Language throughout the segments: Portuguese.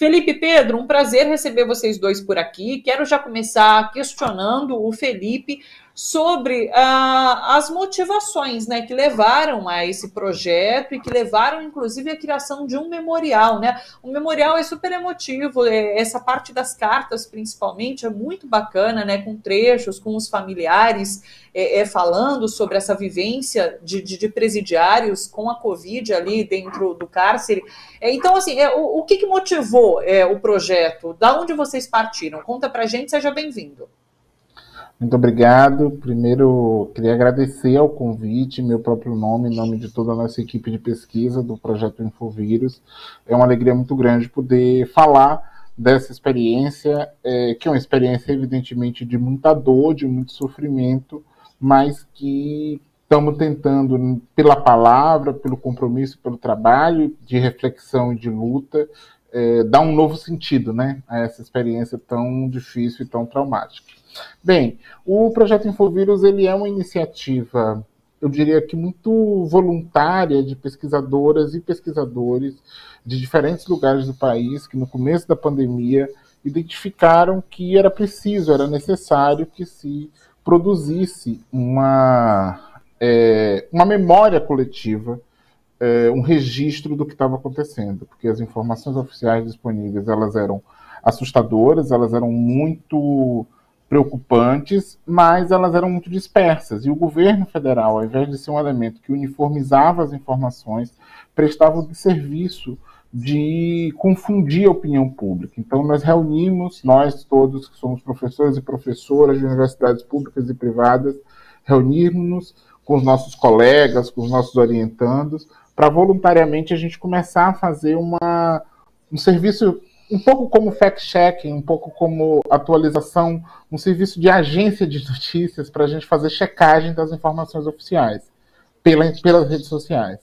Felipe e Pedro, um prazer receber vocês dois por aqui. Quero já começar questionando o Felipe sobre as motivações, né, que levaram a esse projeto e que levaram, inclusive, à criação de um memorial, né? O memorial é super emotivo, essa parte das cartas, principalmente, é muito bacana, né, com trechos, com os familiares falando sobre essa vivência de presidiários com a Covid ali dentro do cárcere. Então, assim, o que motivou o projeto? Da onde vocês partiram? Conta pra gente, seja bem-vindo. Muito obrigado. Primeiro, queria agradecer ao convite, meu próprio nome, em nome de toda a nossa equipe de pesquisa do Projeto Infovírus. É uma alegria muito grande poder falar dessa experiência, que é uma experiência, evidentemente, de muita dor, de muito sofrimento, mas que estamos tentando, pela palavra, pelo compromisso, pelo trabalho de reflexão e de luta, dar um novo sentido, né, a essa experiência tão difícil e tão traumática. Bem, o Projeto Infovírus ele é uma iniciativa, eu diria que muito voluntária, de pesquisadoras e pesquisadores de diferentes lugares do país que no começo da pandemia identificaram que era preciso, era necessário que se produzisse uma memória coletiva, um registro do que estava acontecendo, porque as informações oficiais disponíveis elas eram assustadoras, elas eram muito preocupantes, mas elas eram muito dispersas. E o governo federal, ao invés de ser um elemento que uniformizava as informações, prestava o serviço de confundir a opinião pública. Então, nós reunimos, nós todos que somos professores e professoras de universidades públicas e privadas, reunimos-nos com os nossos colegas, com os nossos orientandos, para voluntariamente a gente começar a fazer um serviço um pouco como fact-checking, um pouco como atualização, um serviço de agência de notícias para a gente fazer checagem das informações oficiais pelas redes sociais.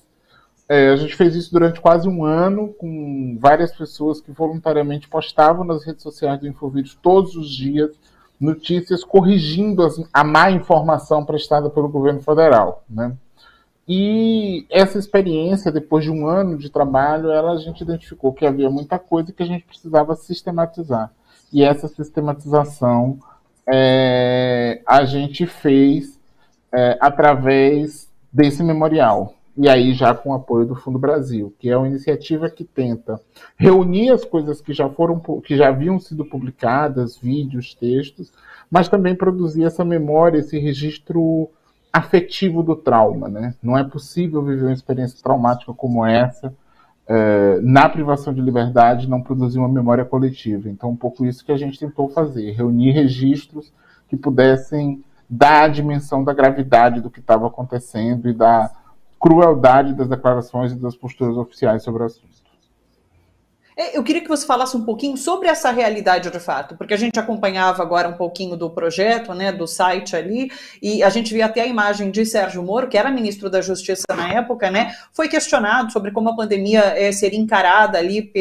A gente fez isso durante quase um ano, com várias pessoas que voluntariamente postavam nas redes sociais do Infovírus todos os dias notícias corrigindo a má informação prestada pelo governo federal, né? E essa experiência, depois de um ano de trabalho, a gente identificou que havia muita coisa que a gente precisava sistematizar. E essa sistematização a gente fez através desse memorial. E aí já com o apoio do Fundo Brasil, que é uma iniciativa que tenta reunir as coisas que já haviam sido publicadas, vídeos, textos, mas também produzir essa memória, esse registro afetivo do trauma, né? Não é possível viver uma experiência traumática como essa na privação de liberdade, não produzir uma memória coletiva. Então, um pouco isso que a gente tentou fazer, reunir registros que pudessem dar a dimensão da gravidade do que estava acontecendo e da crueldade das declarações e das posturas oficiais sobre o assunto. Eu queria que você falasse um pouquinho sobre essa realidade de fato, porque a gente acompanhava agora um pouquinho do projeto, né, do site ali, e a gente via até a imagem de Sérgio Moro, que era ministro da Justiça na época, né, foi questionado sobre como a pandemia seria encarada ali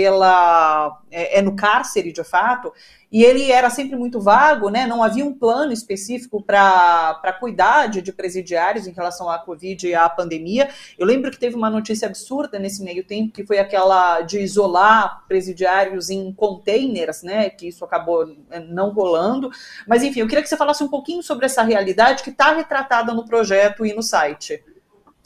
no cárcere, de fato, e ele era sempre muito vago, né? Não havia um plano específico para cuidar de presidiários em relação à Covid e à pandemia. Eu lembro que teve uma notícia absurda nesse meio tempo, que foi aquela de isolar presidiários em containers, né? Que isso acabou não rolando. Mas, enfim, eu queria que você falasse um pouquinho sobre essa realidade que está retratada no projeto e no site.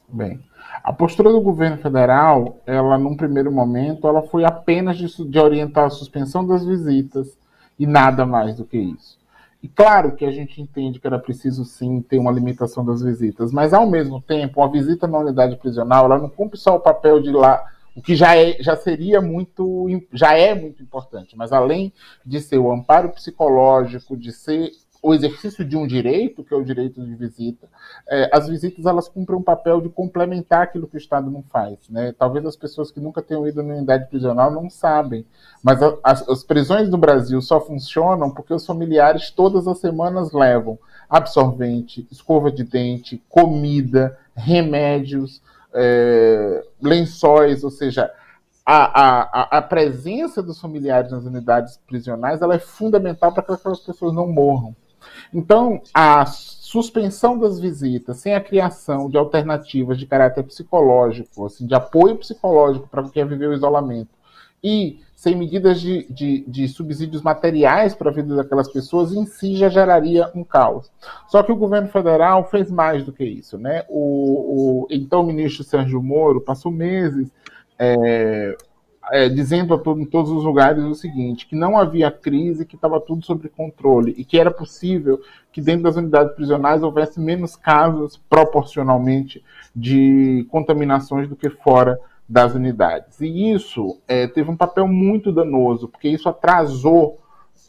Bem, a postura do governo federal, ela, num primeiro momento, ela foi apenas de orientar a suspensão das visitas, e nada mais do que isso. E claro que a gente entende que era preciso sim ter uma limitação das visitas, mas ao mesmo tempo, a visita na unidade prisional, ela não cumpre só o papel de lá, o que já é muito importante, mas além de ser o amparo psicológico, de ser o exercício de um direito, que é o direito de visita, as visitas elas cumprem um papel de complementar aquilo que o Estado não faz, né? Talvez as pessoas que nunca tenham ido na unidade prisional não sabem, mas as prisões no Brasil só funcionam porque os familiares todas as semanas levam absorvente, escova de dente, comida, remédios, lençóis, ou seja, a presença dos familiares nas unidades prisionais ela é fundamental para que aquelas pessoas não morram. Então, a suspensão das visitas, sem a criação de alternativas de caráter psicológico, assim, de apoio psicológico para quem quer viver o isolamento, e sem medidas de subsídios materiais para a vida daquelas pessoas, em si já geraria um caos. Só que o governo federal fez mais do que isso, né? O então ministro Sérgio Moro passou meses dizendo em todos os lugares o seguinte, que não havia crise, que estava tudo sob controle e que era possível que dentro das unidades prisionais houvesse menos casos proporcionalmente de contaminações do que fora das unidades. E isso teve um papel muito danoso, porque isso atrasou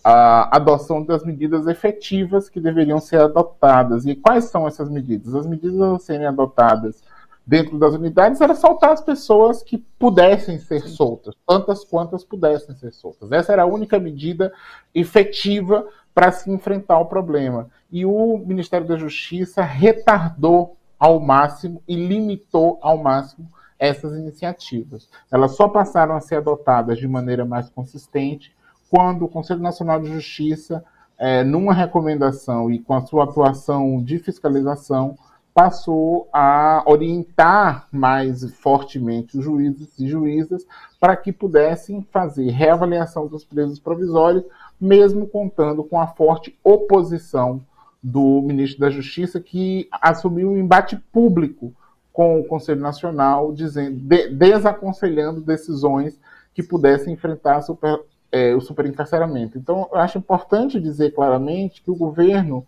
a adoção das medidas efetivas que deveriam ser adotadas. E quais são essas medidas? As medidas a serem adotadas dentro das unidades era soltar as pessoas que pudessem ser soltas, tantas quantas pudessem ser soltas. Essa era a única medida efetiva para se enfrentar o problema. E o Ministério da Justiça retardou ao máximo e limitou ao máximo essas iniciativas. Elas só passaram a ser adotadas de maneira mais consistente quando o Conselho Nacional de Justiça, numa recomendação e com a sua atuação de fiscalização, passou a orientar mais fortemente os juízes e juízas para que pudessem fazer reavaliação dos presos provisórios, mesmo contando com a forte oposição do ministro da Justiça, que assumiu um embate público com o Conselho Nacional, desaconselhando decisões que pudessem enfrentar o superencarceramento. Então, eu acho importante dizer claramente que o governo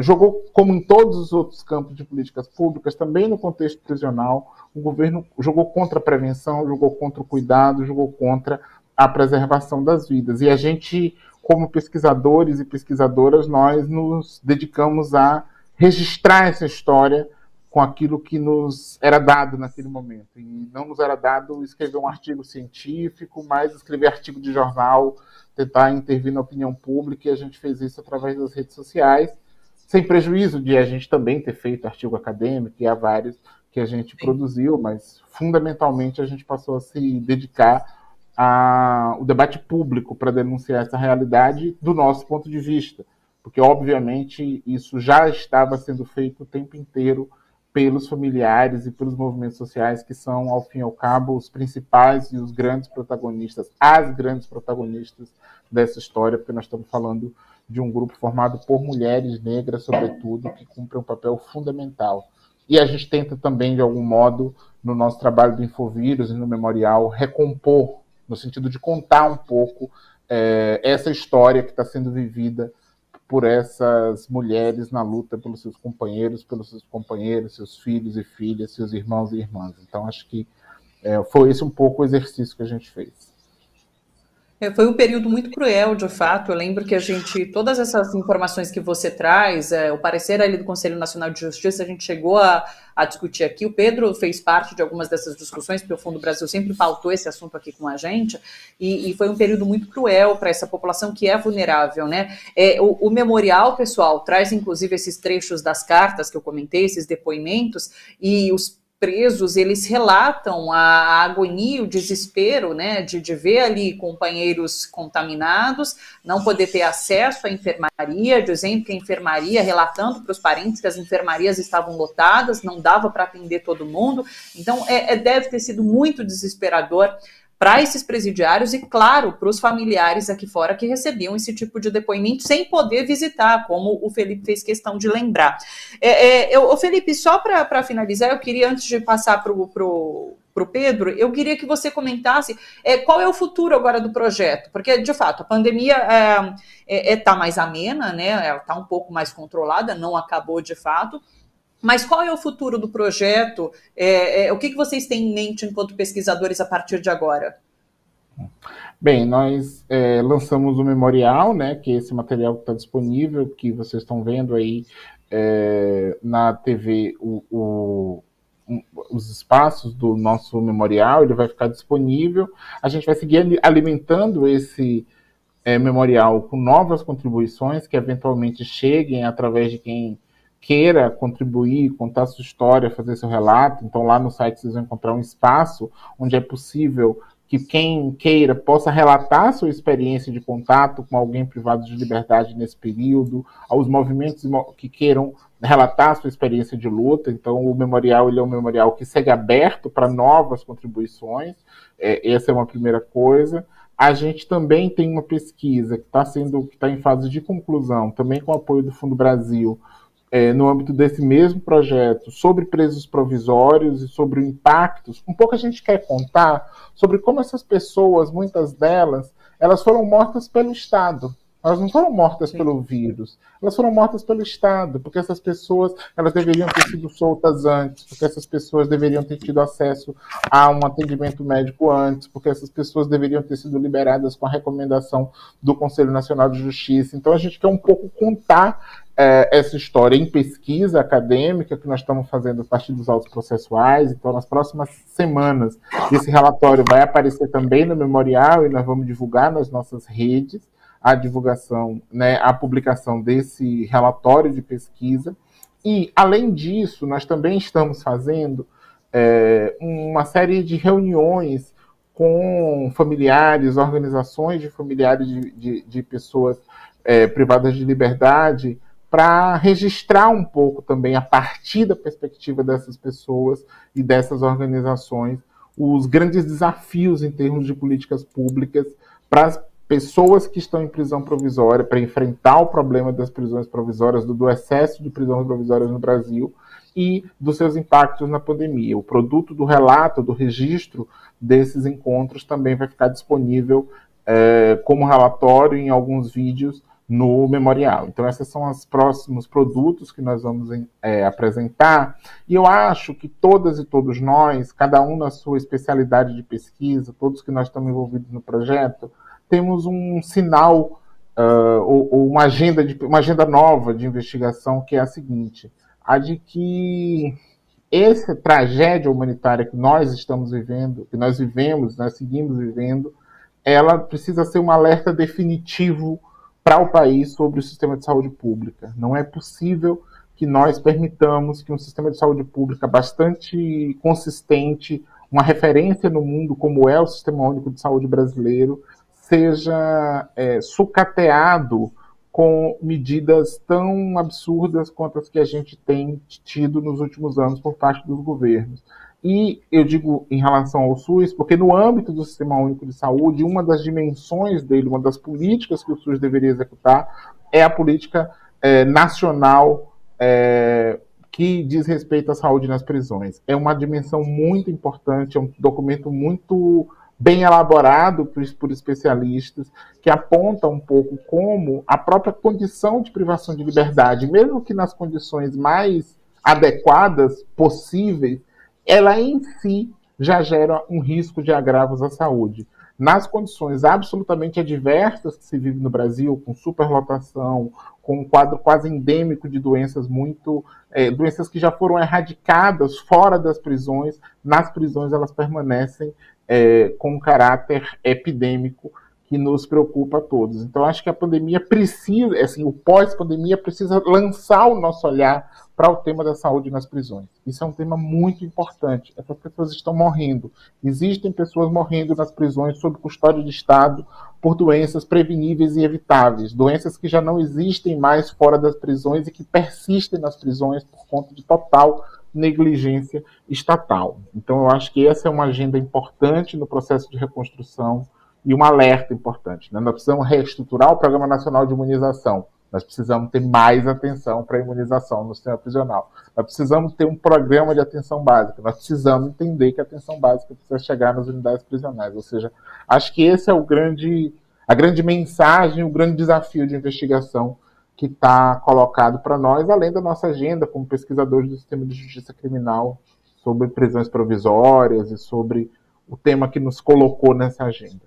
jogou, como em todos os outros campos de políticas públicas, também no contexto prisional, o governo jogou contra a prevenção, jogou contra o cuidado, jogou contra a preservação das vidas. E a gente, como pesquisadores e pesquisadoras, nós nos dedicamos a registrar essa história com aquilo que nos era dado naquele momento. E não nos era dado escrever um artigo científico, mas escrever artigo de jornal, tentar intervir na opinião pública, e a gente fez isso através das redes sociais, sem prejuízo de a gente também ter feito artigo acadêmico, e há vários que a gente produziu, mas fundamentalmente a gente passou a se dedicar ao debate público para denunciar essa realidade do nosso ponto de vista, porque obviamente isso já estava sendo feito o tempo inteiro pelos familiares e pelos movimentos sociais, que são, ao fim e ao cabo, os principais e os grandes protagonistas, as grandes protagonistas dessa história, porque nós estamos falando de um grupo formado por mulheres negras, sobretudo, que cumprem um papel fundamental. E a gente tenta também, de algum modo, no nosso trabalho do Infovírus e no Memorial, recompor, no sentido de contar um pouco essa história que está sendo vivida por essas mulheres na luta pelos seus companheiros, seus filhos e filhas, seus irmãos e irmãs. Então, acho que foi esse um pouco o exercício que a gente fez. Foi um período muito cruel, de fato. Eu lembro que todas essas informações que você traz, o parecer ali do Conselho Nacional de Justiça, a gente chegou a discutir aqui. O Pedro fez parte de algumas dessas discussões, porque o Fundo Brasil sempre pautou esse assunto aqui com a gente, e foi um período muito cruel para essa população que é vulnerável, né? O memorial, pessoal, traz inclusive esses trechos das cartas que eu comentei, esses depoimentos, e os presos, eles relatam a agonia, o desespero, né, de ver ali companheiros contaminados, não poder ter acesso à enfermaria, dizendo que a enfermaria, relatando para os parentes que as enfermarias estavam lotadas, não dava para atender todo mundo. Então, deve ter sido muito desesperador para esses presidiários e, claro, para os familiares aqui fora que recebiam esse tipo de depoimento sem poder visitar, como o Felipe fez questão de lembrar. Felipe, só para finalizar, eu queria, antes de passar para o Pedro, eu queria que você comentasse qual é o futuro agora do projeto, porque, de fato, a pandemia está mais amena, né? Ela está um pouco mais controlada, não acabou de fato. Mas qual é o futuro do projeto? O que vocês têm em mente enquanto pesquisadores a partir de agora? Bem, nós lançamos o Memorial, né, que é esse material que está disponível, que vocês estão vendo aí na TV, os espaços do nosso Memorial, ele vai ficar disponível. A gente vai seguir alimentando esse memorial com novas contribuições que eventualmente cheguem através de quem queira contribuir, contar sua história, fazer seu relato. Então lá no site vocês vão encontrar um espaço onde é possível que quem queira possa relatar sua experiência de contato com alguém privado de liberdade nesse período, aos movimentos que queiram relatar a sua experiência de luta. Então, o memorial ele é um memorial que segue aberto para novas contribuições. Essa é uma primeira coisa. A gente também tem uma pesquisa que está em fase de conclusão, também com o apoio do Fundo Brasil, no âmbito desse mesmo projeto, sobre presos provisórios e sobre o impacto. Um pouco a gente quer contar sobre como essas pessoas, muitas delas, elas foram mortas pelo Estado. Elas não foram mortas pelo vírus, elas foram mortas pelo Estado, porque essas pessoas elas deveriam ter sido soltas antes, porque essas pessoas deveriam ter tido acesso a um atendimento médico antes, porque essas pessoas deveriam ter sido liberadas com a recomendação do Conselho Nacional de Justiça. Então a gente quer um pouco contar essa história em pesquisa acadêmica que nós estamos fazendo a partir dos autos processuais. Então, nas próximas semanas, esse relatório vai aparecer também no memorial e nós vamos divulgar nas nossas redes a divulgação, né, a publicação desse relatório de pesquisa. E, além disso, nós também estamos fazendo uma série de reuniões com familiares, organizações de familiares de pessoas privadas de liberdade, para registrar um pouco também, a partir da perspectiva dessas pessoas e dessas organizações, os grandes desafios em termos de políticas públicas para as pessoas que estão em prisão provisória, para enfrentar o problema das prisões provisórias, do excesso de prisões provisórias no Brasil e dos seus impactos na pandemia. O produto do relato, do registro desses encontros também vai ficar disponível como relatório em alguns vídeos no memorial. Então, esses são os próximos produtos que nós vamos apresentar. E eu acho que todas e todos nós, cada um na sua especialidade de pesquisa, todos que nós estamos envolvidos no projeto, temos um sinal ou uma agenda nova de investigação, que é a seguinte: a de que essa tragédia humanitária que nós estamos vivendo, que nós vivemos, nós seguimos vivendo, ela precisa ser um alerta definitivo para o país sobre o sistema de saúde pública. Não é possível que nós permitamos que um sistema de saúde pública bastante consistente, uma referência no mundo como é o Sistema Único de Saúde brasileiro, seja sucateado com medidas tão absurdas quanto as que a gente tem tido nos últimos anos por parte dos governos. E eu digo em relação ao SUS, porque no âmbito do Sistema Único de Saúde, uma das dimensões dele, uma das políticas que o SUS deveria executar é a política nacional que diz respeito à saúde nas prisões. É uma dimensão muito importante, é um documento muito bem elaborado por especialistas, que aponta um pouco como a própria condição de privação de liberdade, mesmo que nas condições mais adequadas possíveis, ela em si já gera um risco de agravos à saúde. Nas condições absolutamente adversas que se vive no Brasil, com superlotação, com um quadro quase endêmico de doenças doenças que já foram erradicadas fora das prisões, nas prisões elas permanecem com um caráter epidêmico que nos preocupa a todos. Então, acho que a pandemia precisa, assim, o pós-pandemia precisa lançar o nosso olhar para o tema da saúde nas prisões. Isso é um tema muito importante. Essas pessoas estão morrendo. Existem pessoas morrendo nas prisões sob custódia de Estado por doenças preveníveis e evitáveis, doenças que já não existem mais fora das prisões e que persistem nas prisões por conta de total negligência estatal. Então, eu acho que essa é uma agenda importante no processo de reconstrução e um alerta importante, né? Nós precisamos reestruturar o Programa Nacional de Imunização. Nós precisamos ter mais atenção para a imunização no sistema prisional. Nós precisamos ter um programa de atenção básica. Nós precisamos entender que a atenção básica precisa chegar nas unidades prisionais. Ou seja, acho que esse é a grande mensagem, o grande desafio de investigação que está colocado para nós, além da nossa agenda como pesquisadores do sistema de justiça criminal sobre prisões provisórias e sobre o tema que nos colocou nessa agenda.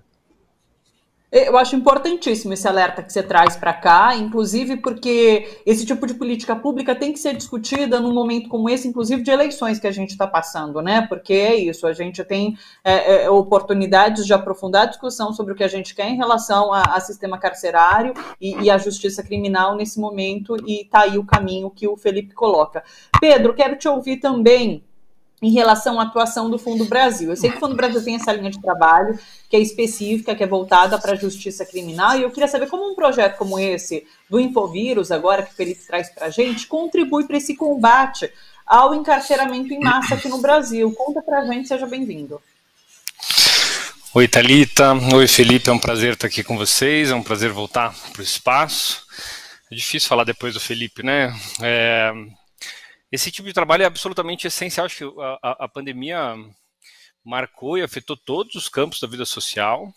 Eu acho importantíssimo esse alerta que você traz para cá, inclusive porque esse tipo de política pública tem que ser discutida num momento como esse, inclusive de eleições que a gente está passando, né? Porque é isso, a gente tem oportunidades de aprofundar a discussão sobre o que a gente quer em relação a sistema carcerário e a justiça criminal nesse momento, e está aí o caminho que o Felipe coloca. Pedro, quero te ouvir também em relação à atuação do Fundo Brasil. Eu sei que o Fundo Brasil tem essa linha de trabalho que é específica, que é voltada para a justiça criminal, e eu queria saber como um projeto como esse, do Infovírus, agora que o Felipe traz para a gente, contribui para esse combate ao encarceramento em massa aqui no Brasil. Conta para a gente, seja bem-vindo. Oi, Thalita. Oi, Felipe. É um prazer estar aqui com vocês, é um prazer voltar para o espaço. É difícil falar depois do Felipe, né? Esse tipo de trabalho é absolutamente essencial. Acho que a pandemia marcou e afetou todos os campos da vida social.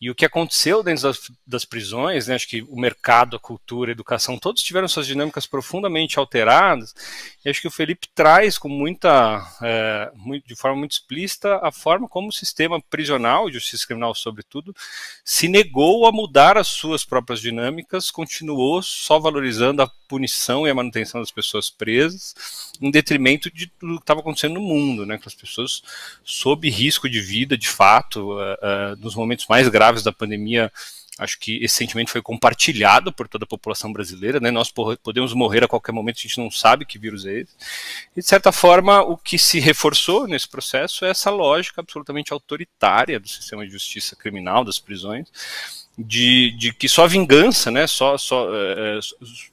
E o que aconteceu dentro das prisões, né, acho que o mercado, a cultura, a educação, todos tiveram suas dinâmicas profundamente alteradas. E acho que o Felipe traz com de forma muito explícita a forma como o sistema prisional, justiça criminal sobretudo, se negou a mudar as suas próprias dinâmicas, continuou só valorizando a punição e a manutenção das pessoas presas, em detrimento de tudo que estava acontecendo no mundo, né, com as pessoas sob risco de vida, de fato, nos momentos mais graves da pandemia. Acho que esse sentimento foi compartilhado por toda a população brasileira, né? Nós podemos morrer a qualquer momento, a gente não sabe que vírus é esse. E, de certa forma, o que se reforçou nesse processo é essa lógica absolutamente autoritária do sistema de justiça criminal, das prisões, de que só a vingança, né,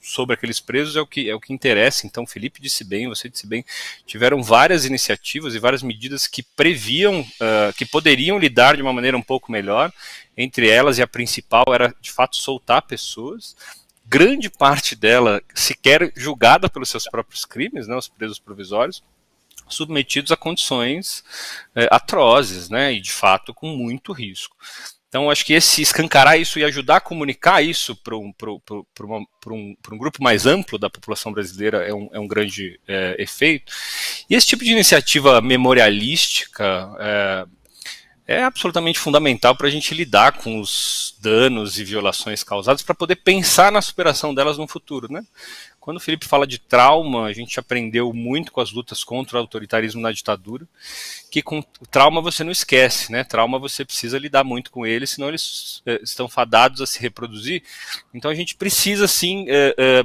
sobre aqueles presos é o que interessa. Então, Felipe disse bem, você disse bem, tiveram várias iniciativas e várias medidas que previam, que poderiam lidar de uma maneira um pouco melhor. Entre elas, e a principal, era de fato soltar pessoas, grande parte dela sequer julgada pelos seus próprios crimes, né, os presos provisórios, submetidos a condições atrozes, né, e de fato com muito risco. Então, acho que escancarar isso e ajudar a comunicar isso para um grupo mais amplo da população brasileira é um grande efeito. E esse tipo de iniciativa memorialística é absolutamente fundamental para a gente lidar com os danos e violações causadas, para poder pensar na superação delas no futuro, né? Quando o Felipe fala de trauma, a gente aprendeu muito com as lutas contra o autoritarismo na ditadura, que com trauma você não esquece, né? Trauma você precisa lidar muito com ele, senão eles estão fadados a se reproduzir. Então a gente precisa, sim,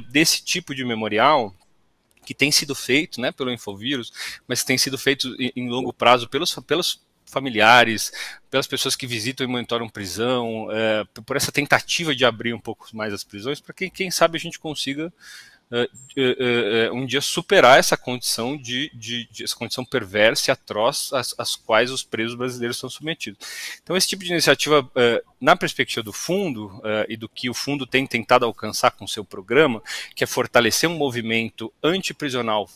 desse tipo de memorial que tem sido feito, né, pelo Infovírus, mas que tem sido feito em longo prazo pelos familiares, pelas pessoas que visitam e monitoram prisão, por essa tentativa de abrir um pouco mais as prisões, para que, quem sabe, a gente consiga um dia superar essa condição essa condição perversa e atroz às quais os presos brasileiros são submetidos. Então, esse tipo de iniciativa, na perspectiva do fundo e do que o fundo tem tentado alcançar com o seu programa, que é fortalecer um movimento antiprisional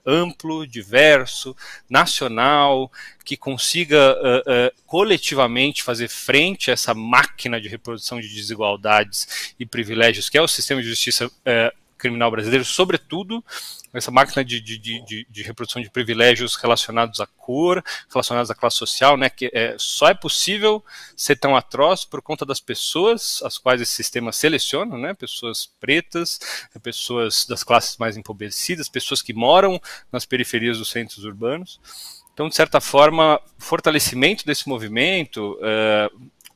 amplo, diverso, nacional, que consiga coletivamente fazer frente a essa máquina de reprodução de desigualdades e privilégios que é o sistema de justiça criminal brasileiro, sobretudo essa máquina de reprodução de privilégios relacionados à cor, relacionados à classe social, né, que só é possível ser tão atroz por conta das pessoas às quais esse sistema seleciona, né, pessoas pretas, pessoas das classes mais empobrecidas, pessoas que moram nas periferias dos centros urbanos. Então, de certa forma, o fortalecimento desse movimento,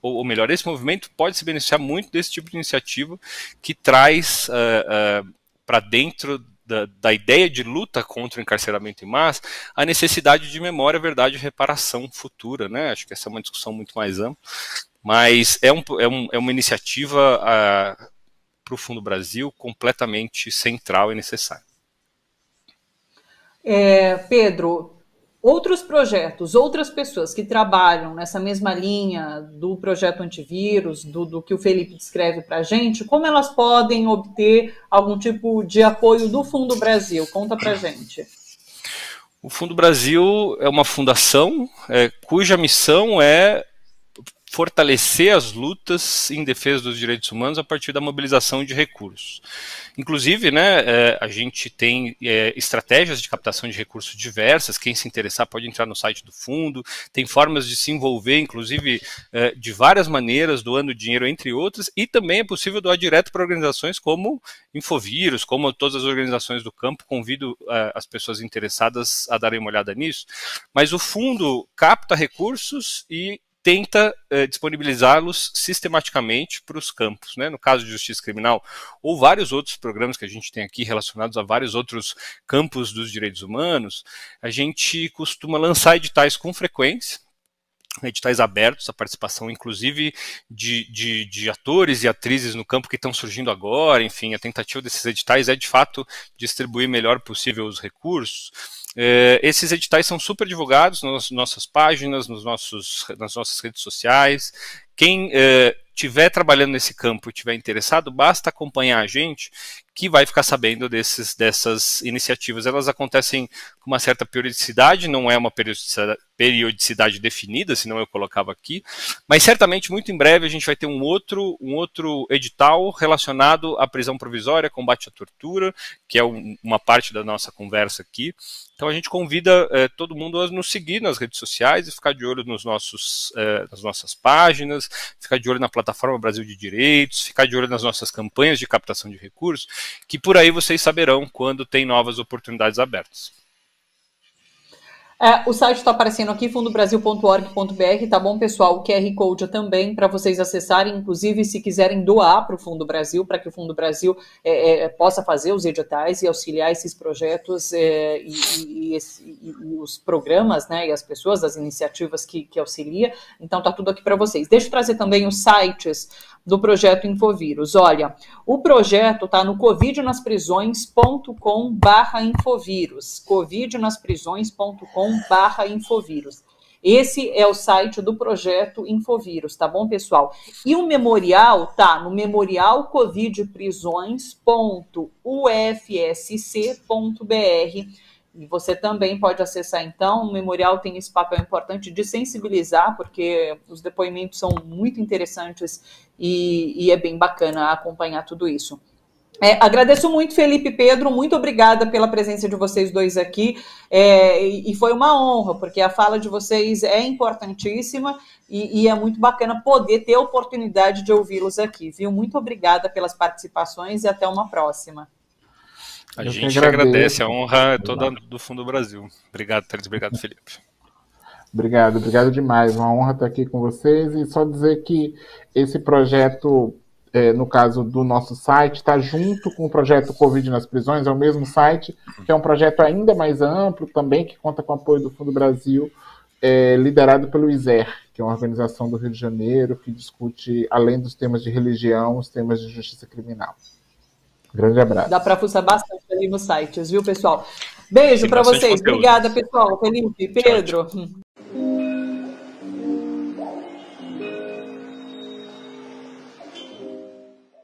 ou melhor, esse movimento pode se beneficiar muito desse tipo de iniciativa que traz para dentro da ideia de luta contra o encarceramento em massa a necessidade de memória, verdade e reparação futura, né? Acho que essa é uma discussão muito mais ampla, mas é uma iniciativa para o Fundo Brasil completamente central e necessária. Pedro, outros projetos, outras pessoas que trabalham nessa mesma linha do projeto antivírus, do que o Felipe descreve para a gente, como elas podem obter algum tipo de apoio do Fundo Brasil? Conta para a gente. O Fundo Brasil é uma fundação cuja missão é fortalecer as lutas em defesa dos direitos humanos a partir da mobilização de recursos. Inclusive, né, a gente tem estratégias de captação de recursos diversas. Quem se interessar pode entrar no site do fundo, tem formas de se envolver, inclusive de várias maneiras, doando dinheiro, entre outras, e também é possível doar direto para organizações como Infovírus, como todas as organizações do campo. Convido as pessoas interessadas a darem uma olhada nisso. Mas o fundo capta recursos e tenta disponibilizá-los sistematicamente para os campos, né? No caso de justiça criminal, ou vários outros programas que a gente tem aqui relacionados a vários outros campos dos direitos humanos, a gente costuma lançar editais com frequência, editais abertos, a participação inclusive de atores e atrizes no campo que estão surgindo agora. Enfim, a tentativa desses editais é de fato distribuir melhor possível os recursos. Esses editais são super divulgados nas nossas páginas, nas nossas redes sociais. Quem estiver trabalhando nesse campo e estiver interessado, basta acompanhar a gente, que vai ficar sabendo dessas iniciativas. Elas acontecem com uma certa periodicidade, não é uma periodicidade definida, senão eu colocava aqui, mas certamente muito em breve a gente vai ter um outro edital relacionado à prisão provisória, combate à tortura, que é uma parte da nossa conversa aqui. Então a gente convida todo mundo a nos seguir nas redes sociais e ficar de olho nas nossas páginas, ficar de olho na plataforma Brasil de Direitos, ficar de olho nas nossas campanhas de captação de recursos, que por aí vocês saberão quando tem novas oportunidades abertas. O site está aparecendo aqui, fundobrasil.org.br, tá bom, pessoal? O QR Code também para vocês acessarem, inclusive se quiserem doar para o Fundo Brasil, para que o Fundo Brasil possa fazer os editais e auxiliar esses projetos e os programas, né, e as pessoas, as iniciativas que auxilia. Então tá tudo aqui para vocês. Deixa eu trazer também os sites do projeto Infovírus. Olha, o projeto está no covidnasprisões.com/infovírus, covidnasprisões.com/infovírus. Esse é o site do projeto Infovírus, tá bom, pessoal? E o memorial tá no memorialcovidprisões.ufsc.br. E você também pode acessar, então. O memorial tem esse papel importante de sensibilizar, porque os depoimentos são muito interessantes e é bem bacana acompanhar tudo isso. Agradeço muito, Felipe e Pedro, muito obrigada pela presença de vocês dois aqui, e foi uma honra, porque a fala de vocês é importantíssima e é muito bacana poder ter a oportunidade de ouvi-los aqui, viu? Muito obrigada pelas participações e até uma próxima. A gente agradece, a honra é toda do Fundo Brasil. Obrigado, Thales, obrigado, Felipe. Obrigado demais, uma honra estar aqui com vocês, e só dizer que esse projeto, no caso do nosso site, está junto com o projeto Covid nas Prisões, é o mesmo site, que é um projeto ainda mais amplo também, que conta com o apoio do Fundo Brasil, liderado pelo ISER, que é uma organização do Rio de Janeiro, que discute, além dos temas de religião, os temas de justiça criminal. Grande abraço. Dá para fuçar bastante ali nos sites, viu, pessoal? Beijo para vocês. Obrigada, pessoal. Felipe, Pedro. Tchau.